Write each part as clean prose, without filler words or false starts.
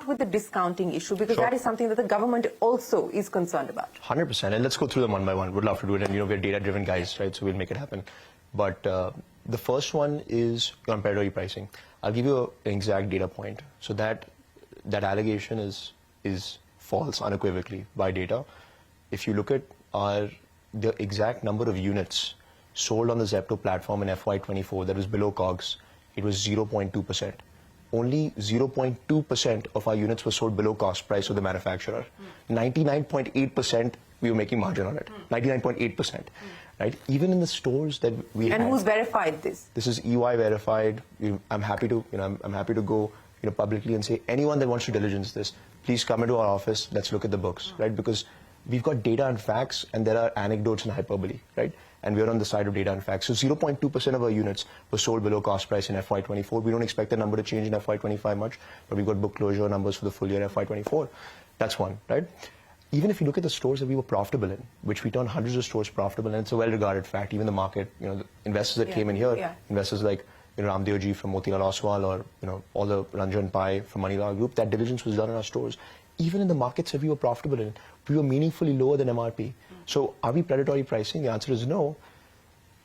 with the discounting issue, because that is something that the government also is concerned about. 100%, and let's go through them one by one. Would love to do it, and we're data-driven guys, right? So we'll make it happen. But the first one is on predatory pricing. I'll give you an exact data point. So that allegation is false unequivocally by data. If you look at the exact number of units sold on the Zepto platform in FY24 that was below COGS, it was 0.2%. Only 0.2% of our units were sold below cost price of the manufacturer. 99.8% we were making margin on it. 99.8%. Right? Even in the stores that we And had, who's verified this? This is EY verified. I'm happy to, I'm happy to go, publicly and say anyone that wants to diligence this, please come into our office. Let's look at the books, right? Because we've got data and facts, and there are anecdotes and hyperbole, right? And we're on the side of data and facts. So 0.2% of our units were sold below cost price in FY24. We don't expect the number to change in FY25 much, but we've got book closure numbers for the full year FY24. That's one, right? Even if you look at the stores that we were profitable in, which we turned hundreds of stores profitable, and it's a well-regarded fact, even the market, the investors that came in here, investors like Ramdev ji from Motilal Oswal, or all the Ranjan Pai from Manilal Group, that diligence was done in our stores. Even in the markets that we were profitable in, we were meaningfully lower than MRP. So are we predatory pricing? The answer is no.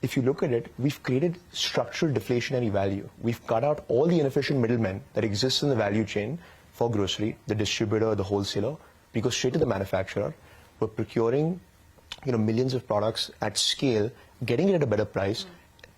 If you look at it, we've created structural deflationary value. We've cut out all the inefficient middlemen that exist in the value chain for grocery, the distributor, the wholesaler. We go straight to the manufacturer. We're procuring, millions of products at scale, getting it at a better price.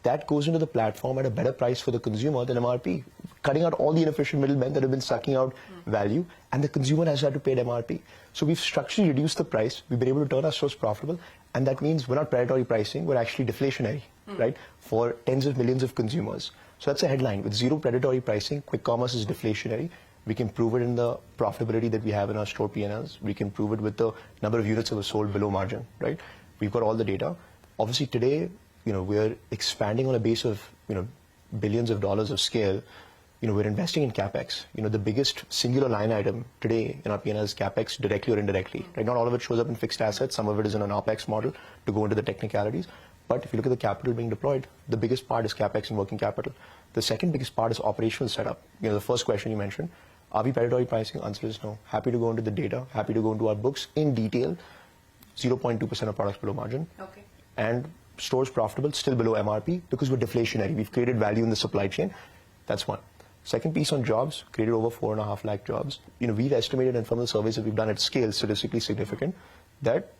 That goes into the platform at a better price for the consumer than MRP, cutting out all the inefficient middlemen that have been sucking out value, and the consumer has had to pay at MRP. So we've structurally reduced the price. We've been able to turn our stores profitable, and that means we're not predatory pricing. We're actually deflationary, right, for tens of millions of consumers. So that's a headline. With zero predatory pricing, quick commerce is deflationary. We can prove it in the profitability that we have in our store P&Ls. We can prove it with the number of units that were sold below margin, right? We've got all the data. Obviously today, we're expanding on a base of, billions of dollars of scale. We're investing in CapEx. The biggest singular line item today in our P&L is CapEx, directly or indirectly. Right? Not all of it shows up in fixed assets. Some of it is in an OpEx model to go into the technicalities. But if you look at the capital being deployed, the biggest part is CapEx and working capital. The second biggest part is operational setup. The first question you mentioned, are we predatory pricing? Answer is no. Happy to go into the data, happy to go into our books in detail. 0.2% of products below margin. Okay. And stores profitable, still below MRP, because we're deflationary. We've created value in the supply chain. That's one. Second piece on jobs, created over 4.5 lakh jobs. We've estimated, and from the surveys that we've done at scale, statistically significant, that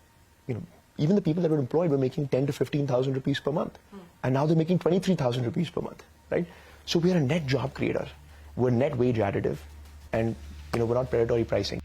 even the people that were employed were making 10 to 15,000 rupees per month, and now they're making 23,000 rupees per month, right? So we are a net job creator. We're net wage additive, and we're not predatory pricing.